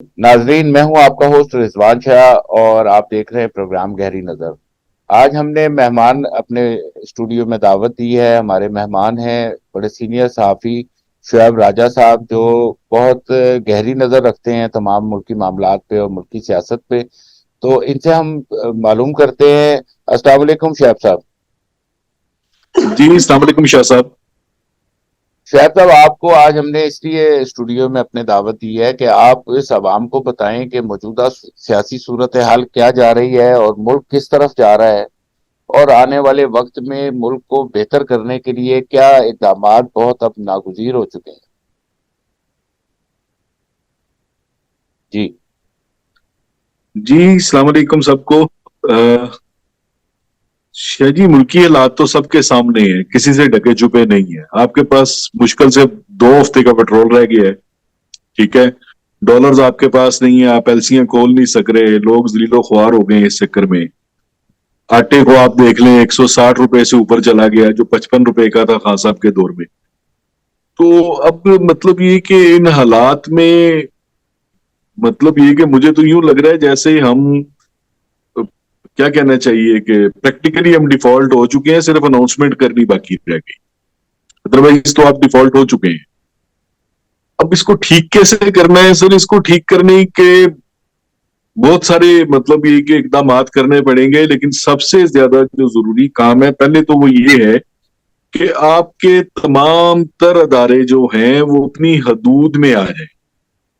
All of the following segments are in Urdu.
ناظرین، میں ہوں آپ کا ہوسٹ رضوان شاہ اور آپ دیکھ رہے ہیں پروگرام گہری نظر۔ آج ہم نے مہمان اپنے اسٹوڈیو میں دعوت دی ہے۔ ہمارے مہمان ہیں بڑے سینئر صحافی شعیب راجہ صاحب، جو بہت گہری نظر رکھتے ہیں تمام ملکی معاملات پہ اور ملکی سیاست پہ۔ تو ان سے ہم معلوم کرتے ہیں۔ السلام علیکم شعیب صاحب۔ جی السلام علیکم شاہ صاحب۔ شعیب صاحب، آپ کو آج ہم نے اس لیے اسٹوڈیو میں اپنے دعوت دی ہے کہ آپ اس عوام کو بتائیں کہ موجودہ سیاسی صورتحال کیا جا رہی ہے اور ملک کس طرف جا رہا ہے، اور آنے والے وقت میں ملک کو بہتر کرنے کے لیے کیا اقدامات بہت اب ناگزیر ہو چکے ہیں۔ جی جی السلام علیکم سب کو۔ شاہ جی، ملکی حالات تو سب کے سامنے ہیں، کسی سے ڈھکے چھپے نہیں ہیں۔ آپ کے پاس مشکل سے 2 ہفتے کا پیٹرول رہ گیا ہے، ٹھیک ہے، ڈالرز آپ کے پاس نہیں ہے، آپ ایلسیاں کھول نہیں سک رہے، لوگ ذلیل و خوار ہو گئے ہیں اس چکر میں۔ آٹے کو آپ دیکھ لیں 160 روپے سے اوپر چلا گیا، جو 55 روپے کا تھا خان صاحب کے دور میں۔ تو اب مطلب یہ کہ ان حالات میں مطلب یہ کہ مجھے تو یوں لگ رہا ہے جیسے ہم کیا کہنا چاہیے کہ پریکٹیکلی ہم ڈیفالٹ ہو چکے ہیں، صرف اناؤنسمنٹ کرنی باقی رہ گئی، ادروائز تو آپ ڈیفالٹ ہو چکے ہیں۔ اب اس کو ٹھیک کیسے کرنا ہے سر؟ اس کو ٹھیک کرنے کے بہت سارے مطلب یہ کہ اقدامات کرنے پڑیں گے، لیکن سب سے زیادہ جو ضروری کام ہے پہلے تو وہ یہ ہے کہ آپ کے تمام تر ادارے جو ہیں وہ اپنی حدود میں آ جائیں۔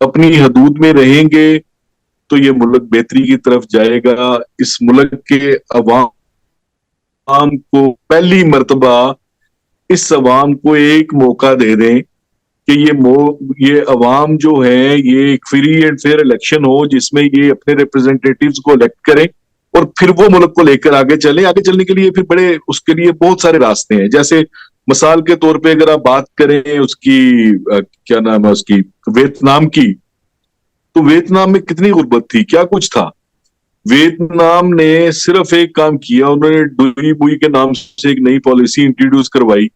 اپنی حدود میں رہیں گے تو یہ ملک بہتری کی طرف جائے گا۔ اس ملک کے عوام کو پہلی مرتبہ اس عوام کو ایک موقع دے دیں کہ یہ عوام جو ہے یہ ایک فری اینڈ فیئر الیکشن ہو، جس میں یہ اپنے ریپرزینٹیٹیوز کو الیکٹ کریں اور پھر وہ ملک کو لے کر آگے چلیں۔ آگے چلنے کے لیے پھر اس کے لیے بہت سارے راستے ہیں۔ جیسے مثال کے طور پہ اگر آپ بات کریں اس کی کیا نام ہے اس کی، ویتنام کی، تو ویتنام میں کتنی غربت تھی، کیا کچھ تھا۔ ویتنام نے صرف ایک کام کیا، انہوں نے ڈوئی بوئی کے نام سے ایک نئی پالیسی انٹروڈیوس کروائی۔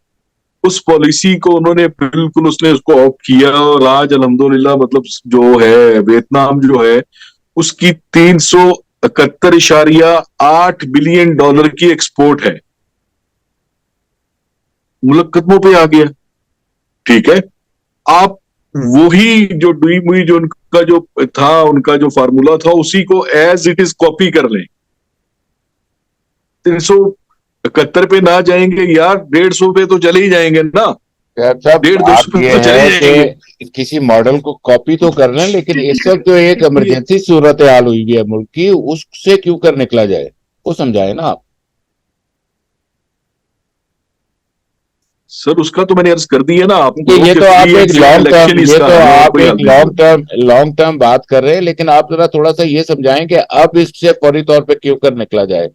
اس پالیسی کو انہوں نے بالکل اس نے اس کو آپٹ کیا، اور آج الحمدللہ مطلب جو ہے ویتنام جو ہے اس کی 371.8 بلین ڈالر کی ایکسپورٹ ہے۔ ملک قدموں پہ آ گیا، ٹھیک ہے۔ آپ وہی جو ڈوئی موئی جو ان کا جو تھا، ان کا جو فارمولا تھا، اسی کو ایز اٹ از کاپی کر لیں۔ 371 پہ نہ جائیں گے یار، 150 پہ تو چلے ہی جائیں گے نا، صاحب، 150 بات پہ یہ تو چلے ہے ہی کہ جائیں گے۔ کسی ماڈل کو کاپی تو کر لیں، لیکن اس وقت جو ایک ایمرجنسی صورتحال ہوئی ہے ملک کی، اس سے کیوں کر نکلا جائے، وہ سمجھائے نا آپ۔ سر اس کا تو میں نے عرض کر دی ہے نا آپ کیونکہ کو یہ کہ تو فری آپ اینڈ ایک فیئر لانگ ٹرم الیکشن اس یہ کا تو حل ہے، اور آپ کوئی ایک حل نہیں ہے۔ لانگ ٹرم بات کر رہے ہیں، لیکن آپ ذرا تھوڑا سا یہ سمجھائیں کہ اب اس سے فوری طور پہ کیوں کر نکلا جائے،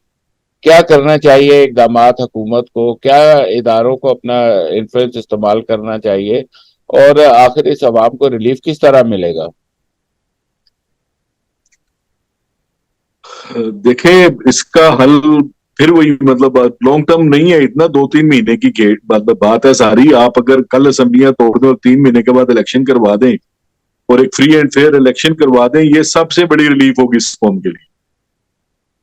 کیا کرنا چاہیے اقدامات حکومت کو، کیا اداروں کو اپنا انفلوئنس استعمال کرنا چاہیے، اور آخر اس عوام کو ریلیف کس طرح ملے گا۔ دیکھیں اس کا حل پھر وہی مطلب لانگ ٹرم نہیں ہے، اتنا 2-3 مہینے کی بات ہے ساری۔ آپ اگر کل اسمبلیاں توڑ دیں اور 3 مہینے کے بعد الیکشن کروا دیں اور ایک فری اینڈ فیئر الیکشن کروا دیں، یہ سب سے بڑی ریلیف ہوگی اس قوم کے لیے،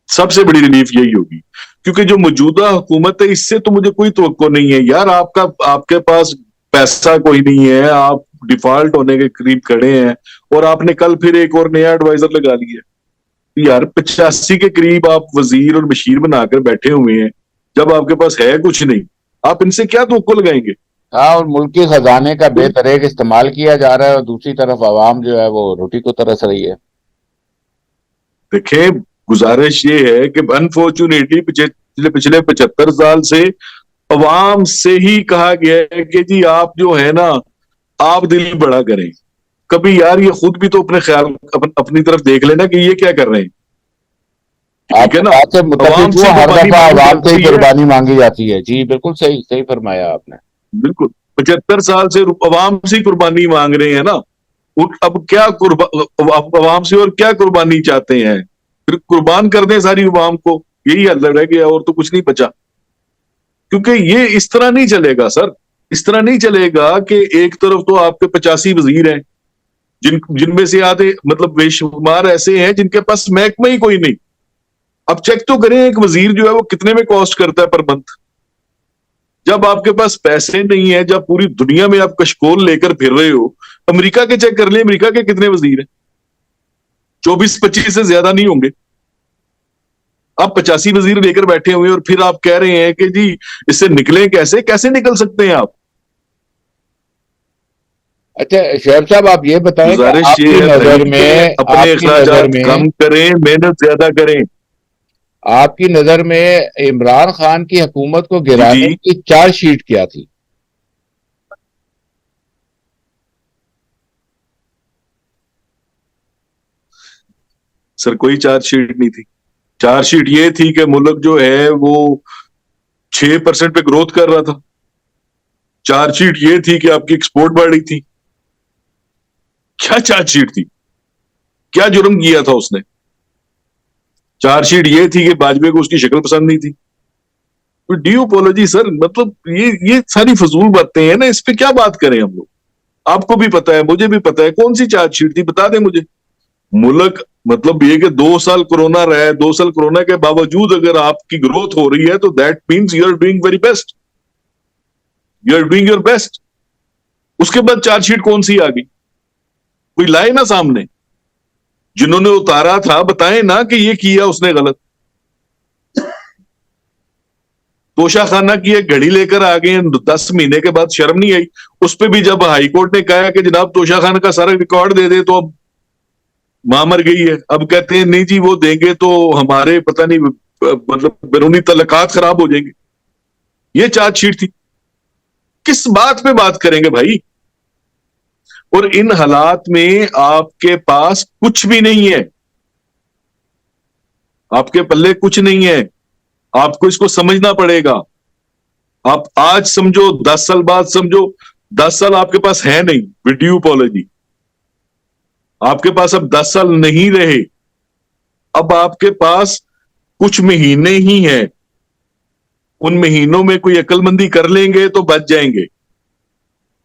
سب سے بڑی ریلیف یہی ہوگی۔ کیونکہ جو موجودہ حکومت ہے اس سے تو مجھے کوئی توقع نہیں ہے یار۔ آپ کے پاس پیسہ کوئی نہیں ہے، آپ ڈیفالٹ ہونے کے قریب کھڑے ہیں، اور آپ نے کل پھر ایک اور نیا ایڈوائزر لگا لیا یار۔ 85 کے قریب آپ وزیر اور بشیر بنا کر بیٹھے ہوئے ہیں، جب آپ کے پاس ہے کچھ نہیں، آپ ان سے کیا توقع لگائیں گے؟ ہاں، اور ملکی خزانے کا بے طریق استعمال کیا جا رہا ہے، اور دوسری طرف عوام جو ہے وہ روٹی کو ترس رہی ہے۔ دیکھیں گزارش یہ ہے کہ انفارچونیٹلی پچھلے 75 سال سے عوام سے ہی کہا گیا ہے کہ جی آپ جو ہے نا آپ دل بڑا کریں، کبھی یار یہ خود بھی تو اپنے خیال اپنی طرف دیکھ لینا کہ یہ کیا کر رہے ہیں، آپ ٹھیک ہے کی نا۔ بات سے عوام متفق سے ہوں، ہر قربانی دفعہ مانگی عوام سے ہی جاتی ہے، قربانی مانگی جاتی ہے۔ جی بالکل صحیح صحیح فرمایا آپ نے۔ بالکل 75 سال سے عوام سے ہی قربانی مانگ رہے ہیں نا۔ اب کیا عوام سے اور کیا قربانی چاہتے ہیں؟ پھر قربان کر دیں ساری عوام کو، یہی حل رہ گیا اور تو کچھ نہیں بچا۔ کیونکہ یہ اس طرح نہیں چلے گا سر، اس طرح نہیں چلے گا کہ ایک طرف تو آپ کے 85 وزیر ہیں جن میں سے آدھے مطلب بے شمار ایسے ہیں جن کے پاس محکمہ ہی کوئی نہیں. اب چیک تو کریں ایک وزیر جو ہے وہ کتنے میں کاسٹ کرتا ہے پر منتھ. جب آپ کے پاس پیسے نہیں ہیں, جب پوری دنیا میں آپ کشکول لے کر پھر رہے ہو, امریکہ کے چیک کر لیں, امریکہ کے کتنے وزیر ہیں؟ 24-25 سے زیادہ نہیں ہوں گے. آپ 85 وزیر لے کر بیٹھے ہوئے اور پھر آپ کہہ رہے ہیں کہ جی اس سے نکلیں کیسے نکل سکتے ہیں آپ؟ اچھا شعیب صاحب آپ یہ بتائیں کہ گزارش آپ یہ کی ہے بھائی نظر کہ میں اپنے آپ کی نظر اخراجات میں کم کریں, محنت زیادہ کریں. آپ کی نظر میں عمران خان کی حکومت کو جی گرانے جی کی چارج شیٹ کیا تھی؟ سر کوئی چارج شیٹ نہیں تھی. چارج شیٹ یہ تھی کہ ملک جو ہے وہ 6% پہ گروتھ کر رہا تھا. چارج شیٹ یہ تھی کہ آپ کی ایکسپورٹ بڑھ رہی تھی. کیا چارج شیٹ تھی؟ کیا جرم کیا تھا اس نے؟ چارج شیٹ یہ تھی کہ باجوے کو اس کی شکل پسند نہیں تھی. ڈیو اپولوجی سر, مطلب یہ ساری فضول باتیں ہیں نا, اس پہ کیا بات کریں ہم لوگ؟ آپ کو بھی پتا ہے, مجھے بھی پتا ہے, کون سی چارج شیٹ تھی بتا دیں مجھے. ملک مطلب یہ کہ 2 سال کورونا رہا ہے, 2 سال کورونا کے باوجود اگر آپ کی گروتھ ہو رہی ہے تو that means you are doing very best, you are doing your best. اس کے بعد چارج شیٹ کون سی آ گئی؟ کوئی لائے نا سامنے. جنہوں نے اتارا تھا بتائیں نا کہ یہ کیا اس نے غلط. توشہ خانہ کی ایک گھڑی لے کر آ گئے 10 مہینے کے بعد, شرم نہیں آئی؟ اس پہ بھی جب ہائی کورٹ نے کہا کہ جناب توشہ خانہ کا سارا ریکارڈ دے دے تو اب ماں مر گئی ہے. اب کہتے ہیں نہیں جی وہ دیں گے تو ہمارے پتہ نہیں مطلب بیرونی تعلقات خراب ہو جائیں گے. یہ چارج شیٹ تھی. کس بات پہ بات کریں گے بھائی؟ اور ان حالات میں آپ کے پاس کچھ بھی نہیں ہے, آپ کے پلے کچھ نہیں ہے. آپ کو اس کو سمجھنا پڑے گا. آپ آج سمجھو, 10 سال بعد سمجھو, 10 سال آپ کے پاس ہے نہیں. ڈیو اپولوجی, آپ کے پاس اب 10 سال نہیں رہے. اب آپ کے پاس کچھ مہینے ہی ہیں. ان مہینوں میں کوئی عقل مندی کر لیں گے تو بچ جائیں گے.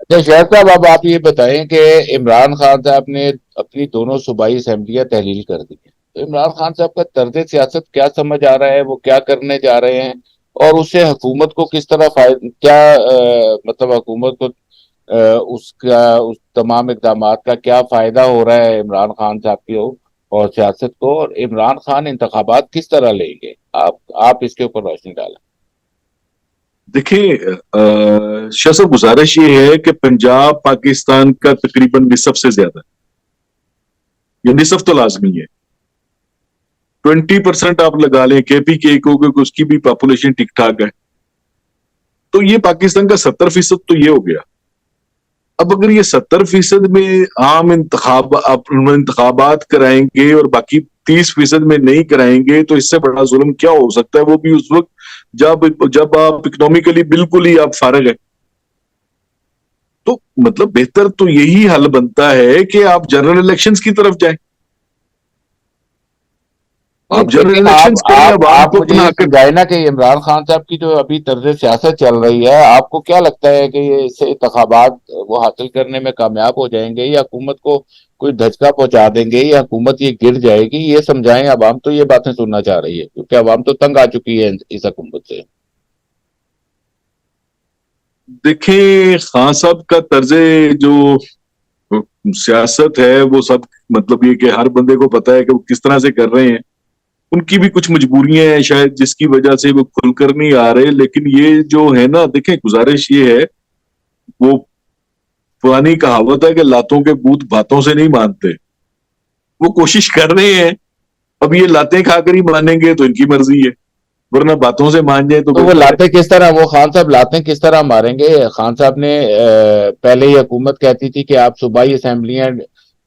اچھا شعیب صاحب اب آپ یہ بتائیں کہ عمران خان صاحب نے اپنی دونوں صوبائی اسمبلیاں تحلیل کر دی ہیں, تو عمران خان صاحب کا طرز سیاست کیا سمجھ آ رہا ہے, وہ کیا کرنے جا رہے ہیں, اور اس سے حکومت کو کس طرح کیا مطلب حکومت کو اس تمام اقدامات کا کیا فائدہ ہو رہا ہے عمران خان صاحب کی اور سیاست کو, اور عمران خان انتخابات کس طرح لیں گے؟ آپ اس کے اوپر روشنی ڈالیں. دیکھیں شاہ صاحب, گزارش یہ ہے کہ پنجاب پاکستان کا تقریباً نصف سے زیادہ ہے, یہ نصف تو لازمی ہے. 20% آپ لگا لیں کے پی کے کو, کہ اس کی بھی پاپولیشن ٹھیک ٹھاک ہے, تو یہ پاکستان کا 70% تو یہ ہو گیا. اب اگر یہ 70% میں عام انتخابات کرائیں گے اور باقی 30% میں نہیں کرائیں گے تو اس سے بڑا ظلم کیا ہو سکتا ہے, وہ بھی اس وقت جب آپ اکنامکلی بالکل ہی آپ فارغ ہیں. تو مطلب بہتر تو یہی حل بنتا ہے کہ آپ جنرل الیکشنز کی طرف جائیں. آپ جنرل لیکن الیکشنز کریں, عوام آپ کو مجھے اپنا یہ حق. سمجھائے نا کہ عمران خان صاحب کی جو ابھی طرز سیاست چل رہی ہے, آپ کو کیا لگتا ہے کہ یہ اس سے انتخابات وہ حاصل کرنے میں کامیاب ہو جائیں گے, یا حکومت کو کوئی دھچکا پہنچا دیں گے, یا حکومت یہ گر جائے گی؟ یہ سمجھائیں, عوام تو یہ باتیں سننا چاہ رہی ہے, کیونکہ عوام تو تنگ آ چکی ہے اس حکومت سے. دیکھیں خان صاحب کا طرز جو سیاست ہے وہ سب مطلب یہ کہ ہر بندے کو پتا ہے کہ وہ کس طرح سے کر رہے ہیں. ان کی بھی کچھ مجبوریاں ہیں شاید جس کی وجہ سے وہ کھل کر نہیں آ رہے, لیکن یہ جو ہے نا, دیکھیں گزارش یہ ہے, وہ پرانی کہاوت ہے کہ لاتوں کے بھوت باتوں سے نہیں مانتے. وہ کوشش کر رہے ہیں, اب یہ لاتیں کھا کر ہی مانیں گے تو ان کی مرضی ہے, ورنہ باتوں سے مان جائیں تو تو وہ بہتر ہے. لاتے کس طرح, وہ خان صاحب لاتے کس طرح ماریں گے؟ خان صاحب نے پہلے ہی حکومت کہتی تھی کہ آپ صوبائی اسمبلیاں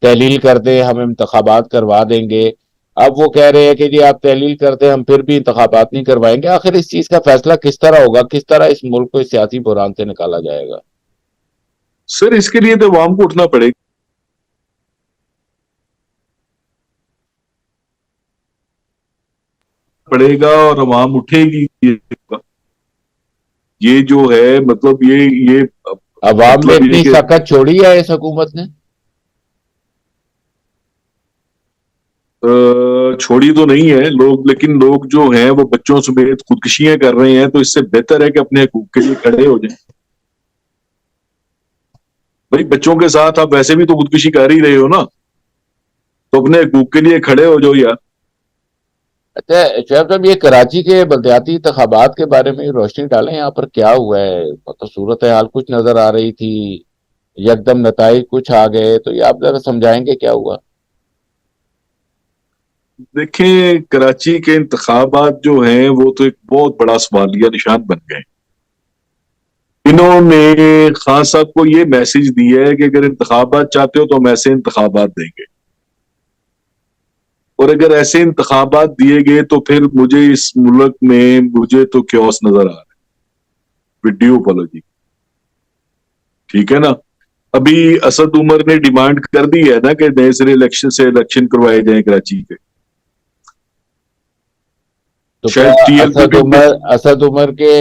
تحلیل کر دیں, ہم انتخابات کروا دیں گے. اب وہ کہہ رہے ہیں کہ جی آپ تحلیل کر دیں, ہم پھر بھی انتخابات نہیں کروائیں گے. آخر اس چیز کا فیصلہ کس طرح ہوگا, کس طرح اس ملک کو اس سیاسی بحران سے نکالا جائے گا؟ سر اس کے لیے تو عوام کو اٹھنا پڑے گا اور عوام اٹھے گی. یہ جو ہے مطلب یہ عوام نے مطلب یہ اتنی کہ سخت چھوڑی ہے اس حکومت نے. چھوڑی تو نہیں ہے لوگ، لیکن لوگ جو ہیں وہ بچوں سمیت خودکشیاں کر رہے ہیں، تو اس سے بہتر ہے کہ اپنے حقوق کے لیے کھڑے ہو جائیں. بھائی بچوں کے ساتھ آپ ویسے بھی تو خودکشی کر ہی رہے ہو نا، تو اپنے حقوق کے لیے کھڑے ہو جاؤ یار. اچھا شعیب صاحب، یہ کراچی کے بلدیاتی انتخابات کے بارے میں روشنی ڈالیں، یہاں پر کیا ہوا ہے؟ تو صورتحال کچھ نظر آ رہی تھی، یکدم نتائج کچھ آ گئے، تو یہ آپ ذرا سمجھائیں گے کیا ہوا؟ دیکھیں کراچی کے انتخابات جو ہیں وہ تو ایک بہت بڑا سوالیہ نشان بن گئے. انہوں نے خان صاحب کو یہ میسج دیا ہے کہ اگر انتخابات چاہتے ہو تو ہم ایسے انتخابات دیں گے، اور اگر ایسے انتخابات دیے گئے تو پھر مجھے اس ملک میں مجھے تو کیوس نظر آ رہا ہے، ویڈیو اپولوجی. ٹھیک ہے نا. ابھی اسد عمر نے ڈیمانڈ کر دی ہے نا کہ نئے سرے الیکشن کروائے جائیں کراچی کے. تو کیا شاید ٹی ایل پہ بھی اسد عمر کے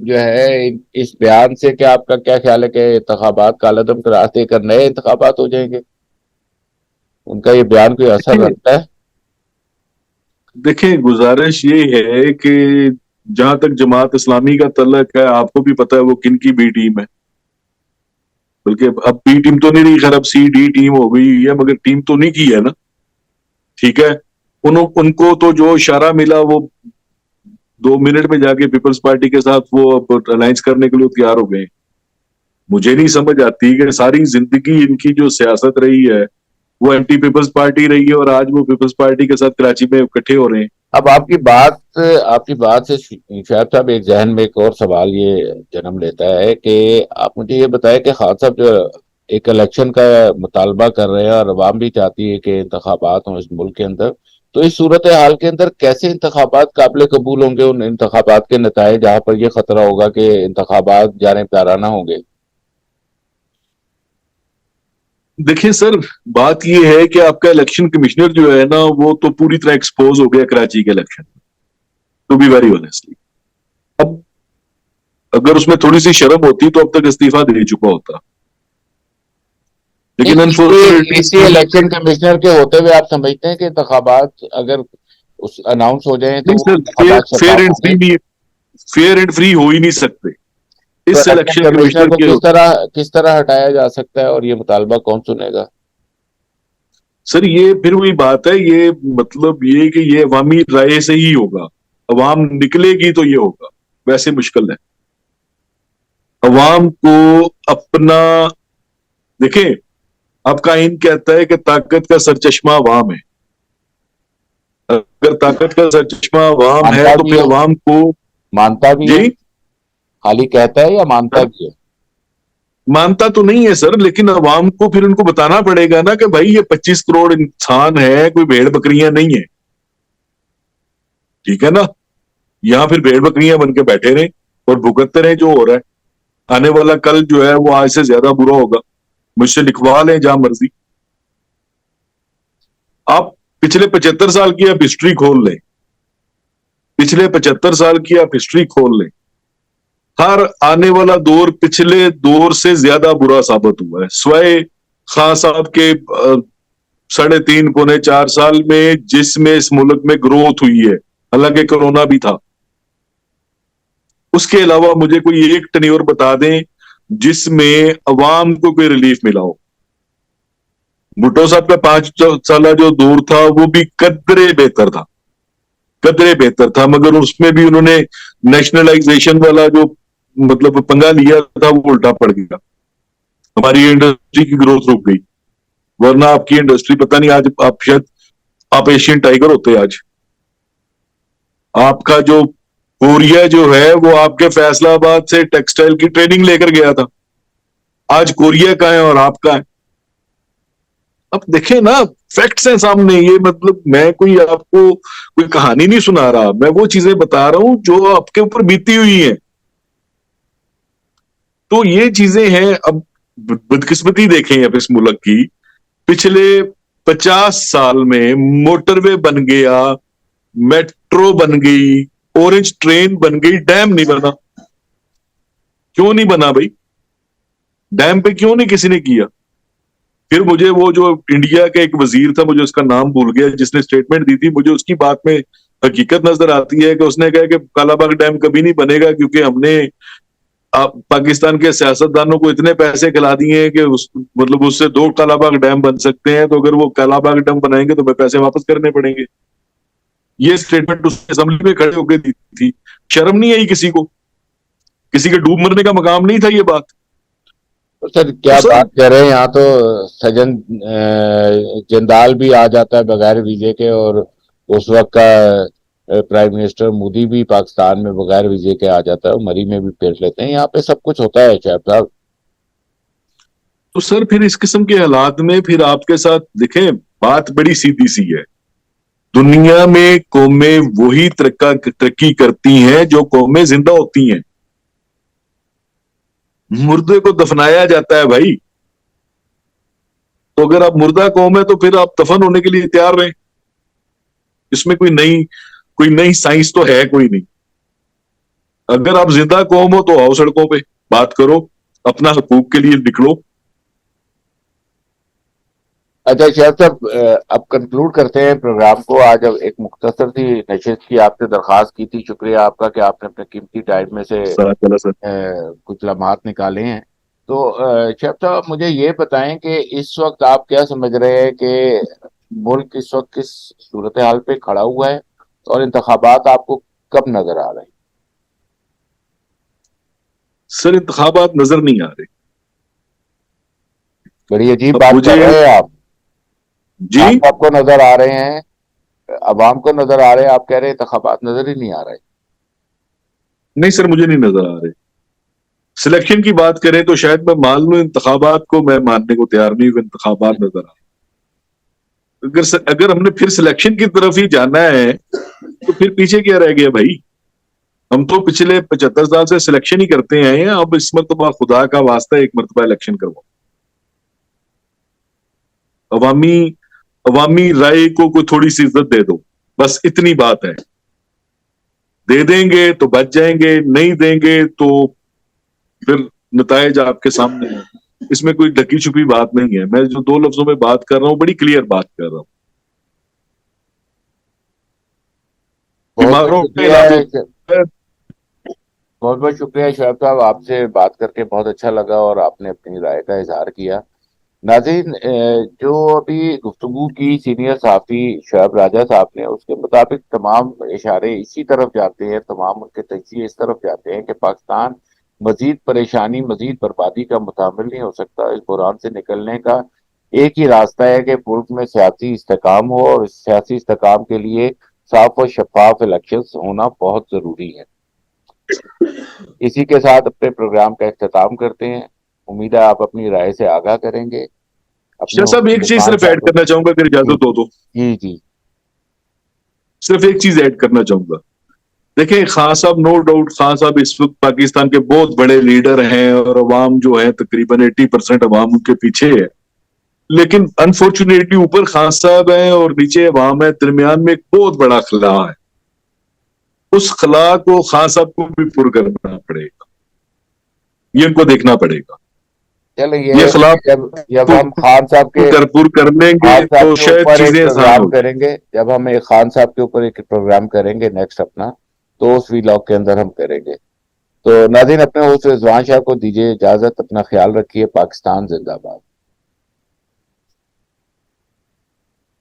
جو ہے اس بیان سے کیا آپ کا کیا خیال ہے کہ انتخابات کالعدم قرار دے کر نئے انتخابات ہو جائیں گے؟ ان کا یہ بیان کوئی اثر رکھتا ہے؟ دیکھیں گزارش یہ ہے کہ جہاں تک جماعت اسلامی کا تعلق ہے، آپ کو بھی پتا ہے وہ کن کی بی ٹیم ہے. بلکہ اب بی ٹیم تو نہیں رہی، خیر اب سی ڈی ٹیم ہو گئی ہے، مگر ٹیم تو نہیں کی ہے نا. ٹھیک ہے. ان کو تو جو اشارہ ملا وہ 2 منٹ میں جا کے پیپلز پارٹی کے ساتھ وہ الائنس کرنے کے لیے تیار ہو گئے. مجھے نہیں سمجھ آتی کہ ساری زندگی ان کی جو سیاست رہی ہے وہ اینٹی پیپلز پارٹی رہی ہے، اور آج وہ پیپلز پارٹی کے ساتھ کراچی میں اکٹھے ہو رہے ہیں. اب آپ کی بات سے شاید صاحب ایک ذہن میں ایک اور سوال یہ جنم لیتا ہے کہ آپ مجھے یہ بتائیں کہ خان صاحب جو ایک الیکشن کا مطالبہ کر رہے ہیں اور عوام بھی چاہتی ہے کہ انتخابات ہوں اس ملک کے اندر، تو اس صورتحال کے اندر کیسے انتخابات قابل قبول ہوں گے؟ ان انتخابات کے نتائج جہاں پر یہ خطرہ ہوگا کہ انتخابات جانبدارانہ ہوں گے. دیکھیں سر، بات یہ ہے کہ آپ کا الیکشن کمشنر جو ہے نا وہ تو پوری طرح ایکسپوز ہو گیا کراچی کے election, to be very honestly. اب اگر اس میں تھوڑی سی شرم ہوتی تو اب تک استعفیٰ دے چکا ہوتا، لیکن اسی انفارچونیٹلی الیکشن کمشنر کے ہوتے ہوئے آپ سمجھتے ہیں کہ انتخابات اگر اناؤنس ہو جائیں تو نہیں وہ سر، انتخابات فیئر شفاف اینڈ ہوں فری گے؟ نہیں، فیئر اینڈ فری ہو ہی نہیں سکتے تو اس الیکشن الیکشن کمشنر کمشنر کو کے. کس طرح ہٹایا جا سکتا ہے اور یہ مطالبہ کون سنے گا؟ سر یہ پھر وہی بات ہے، یہ مطلب یہ کہ یہ عوامی رائے سے ہی ہوگا، عوام نکلے گی تو یہ ہوگا، ویسے مشکل ہے. عوام کو اپنا دیکھیں، اب کا آئین کہتا ہے کہ طاقت کا سرچشمہ عوام ہے. اگر طاقت کا سرچشمہ عوام ہے مانتا تو بھی پھر ہے، عوام کو. مانتا بھی ہے، جی خالی کہتا ہے یا مانتا سر، بھی ہے؟ مانتا تو نہیں ہے سر، لیکن عوام کو پھر ان کو بتانا پڑے گا نا کہ بھائی یہ 25 کروڑ انسان ہے، کوئی بھیڑ بکریاں نہیں ہے. ٹھیک ہے نا. یہاں پھر بھیڑ بکریاں بن کے بیٹھے رہے اور بھگتتے رہے جو ہو رہا ہے. آنے والا کل جو ہے وہ آج سے زیادہ برا ہوگا. مجھ سے لکھوا لیں جہاں مرضی. آپ پچھلے 75 سال کی آپ ہسٹری کھول لیں، پچھلے 75 سال کی آپ ہسٹری کھول لیں، ہر آنے والا دور پچھلے دور سے زیادہ برا ثابت ہوا ہے، سوائے خان صاحب کے 3.5 پونے 4 سال میں جس میں اس ملک میں گروتھ ہوئی ہے، حالانکہ کرونا بھی تھا. اس کے علاوہ مجھے کوئی ایک ٹینیور بتا دیں جس میں عوام کو کوئی ریلیف ملا ہو. بھٹو صاحب کا 5 سالہ جو دور تھا وہ بھی قدرے بہتر تھا، قدرے بہتر تھا، مگر اس میں بھی انہوں نے نیشنلائزیشن والا جو مطلب پنگا لیا تھا وہ الٹا پڑ گیا. ہماری انڈسٹری کی گروتھ رک گئی، ورنہ آپ کی انڈسٹری پتہ نہیں آج آپ شاید آپ ایشین ٹائیگر ہوتے. آج آپ کا جو کوریا جو ہے وہ آپ کے فیصلہ آباد سے ٹیکسٹائل کی ٹریننگ لے کر گیا تھا، آج کوریا کا ہے اور آپ کا ہے. اب دیکھیں نا، فیکٹس ہیں سامنے. یہ مطلب میں کوئی آپ کو کوئی کہانی نہیں سنا رہا، میں وہ چیزیں بتا رہا ہوں جو آپ کے اوپر بیتی ہوئی ہیں. تو یہ چیزیں ہیں. اب بدقسمتی دیکھیں اب اس ملک کی، پچھلے 50 سال میں موٹر وے بن گیا، میٹرو بن گئی، اورنج ٹرین بن گئی، ڈیم نہیں بنا. کیوں نہیں بنا بھائی؟ ڈیم پہ کیوں نہیں کسی نے کیا؟ پھر مجھے وہ جو انڈیا کا ایک وزیر تھا، مجھے اس کا نام بھول گیا، جس نے اسٹیٹمنٹ دی تھی، مجھے اس کی بات میں حقیقت نظر آتی ہے کہ اس نے کہا کہ کالا باغ ڈیم کبھی نہیں بنے گا، کیونکہ ہم نے پاکستان کے سیاستدانوں کو اتنے پیسے کھلا دیے ہیں کہ مطلب اس سے 2 کالا باغ ڈیم بن سکتے ہیں، تو اگر وہ کالا باغ ڈیم بنائیں گے تو ہمیں پیسے واپس کرنے پڑیں گے. یہ اسٹیٹمنٹ اس اسمبلی میں کھڑے ہو کے دی تھی. شرم نہیں آئی کسی کو؟ کسی کے ڈوب مرنے کا مقام نہیں تھا یہ بات؟ سر کیا تو سر بات کر رہے ہیں، یہاں تو سجن جندال بھی آ جاتا ہے بغیر ویزے کے، اور اس وقت کا پرائم منسٹر مودی بھی پاکستان میں بغیر ویزے کے آ جاتا ہے، مری میں بھی پھیر لیتے ہیں. یہاں پہ سب کچھ ہوتا ہے شعیب صاحب. تو سر پھر اس قسم کے حالات میں پھر آپ کے ساتھ دیکھیں، بات بڑی سیدھی سی ہے. دنیا میں قومیں وہی ترقی کرتی ہیں جو قومیں زندہ ہوتی ہیں. مردے کو دفنایا جاتا ہے بھائی. تو اگر آپ مردہ قوم ہے تو پھر آپ دفن ہونے کے لیے تیار رہیں. اس میں کوئی نئی سائنس تو ہے کوئی نہیں. اگر آپ زندہ قوم ہو تو آؤ سڑکوں پہ بات کرو، اپنا حقوق کے لیے نکلو. اچھا شعیب صاحب، اب کنکلوڈ کرتے ہیں پروگرام کو. آج اب ایک مختصر سی نشست کی آپ سے درخواست کی تھی، شکریہ آپ کا کہ آپ نے اپنے قیمتی ٹائم میں سے سر کچھ لمحات نکالے ہیں. تو شعیب صاحب مجھے یہ بتائیں کہ اس وقت آپ کیا سمجھ رہے ہیں کہ ملک اس وقت کس صورتحال پہ کھڑا ہوا ہے، اور انتخابات آپ کو کب نظر آ رہے ہیں؟ سر انتخابات نظر نہیں آ رہے. بڑی عجیب اب بات مجھے کر رہے ہیں آپ. جی آپ کو نظر آ رہے ہیں، عوام کو نظر آ رہے ہیں، آپ کہہ رہے ہیں انتخابات نظر ہی نہیں آ رہے. نہیں سر، مجھے نہیں نظر آ رہے. سلیکشن کی بات کریں تو شاید میں مان لوں، انتخابات کو میں ماننے کو تیار نہیں ہوں. انتخابات نظر آ رہے. اگر ہم نے پھر سلیکشن کی طرف ہی جانا ہے تو پھر پیچھے کیا رہ گیا بھائی؟ ہم تو پچھلے 75 سال سے سلیکشن ہی کرتے آئے ہیں. اب اس مرتبہ خدا کا واسطہ ایک مرتبہ الیکشن کرواؤ. عوامی رائے کو کوئی تھوڑی سی عزت دے دو، بس اتنی بات ہے. دے دیں گے تو بچ جائیں گے، نہیں دیں گے تو پھر نتائج آپ کے سامنے ہیں. اس میں کوئی ڈکی چھپی بات نہیں ہے. میں جو 2 لفظوں میں بات کر رہا ہوں بڑی کلیئر بات کر رہا ہوں. بہت بہت بیماروں کے علاج شکریہ، بہت بہت شکریہ شعیب صاحب. آپ سے بات کر کے بہت اچھا لگا اور آپ نے اپنی رائے کا اظہار کیا. ناظرین، جو ابھی گفتگو کی سینئر صحافی شعیب راجہ صاحب نے، اس کے مطابق تمام اشارے اسی طرف جاتے ہیں، تمام ان کے تجزیے اس طرف جاتے ہیں کہ پاکستان مزید پریشانی، مزید بربادی کا متحمل نہیں ہو سکتا. اس بحران سے نکلنے کا ایک ہی راستہ ہے کہ ملک میں سیاسی استحکام ہو، اور اس سیاسی استحکام کے لیے صاف و شفاف الیکشنز ہونا بہت ضروری ہے. اسی کے ساتھ اپنے پروگرام کا اختتام کرتے ہیں. امید ہے آپ اپنی رائے سے آگاہ کریں گے. اپنے شاہ صاحب ایک چیز عثمان صرف صاحب ایڈ کو. کرنا چاہوں گا، اگر جی اجازت ہو تو جی جی. صرف ایک چیز ایڈ کرنا چاہوں گا. دیکھیں خان صاحب، نو ڈاؤٹ خان صاحب اس وقت پاکستان کے بہت بڑے لیڈر ہیں، اور عوام جو ہے تقریباً 80% عوام ان کے پیچھے ہے. لیکن انفارچونیٹلی اوپر خان صاحب ہیں اور نیچے عوام ہے، درمیان میں ایک بہت بڑا خلا ہے. اس خلا کو خان صاحب کو بھی پر کرنا پڑے گا. یہ ان کو دیکھنا پڑے گا. چلیں، یہ یہ خلا جب ہم خان صاحب کے پر کر لیں گے تو شاید اوپر ایک چیزیں آسان پروگرام ہو جائیں. کریں گے، جب ہم ایک خان صاحب کے اوپر ایک پروگرام کریں گے نیکسٹ اپنا، تو اس ویلاگ کے اندر ہم کریں گے. تو ناظرین، اپنے ہوسٹ رضوان شاہ کو دیجیے اجازت. اپنا خیال رکھیے. پاکستان زندہ باد.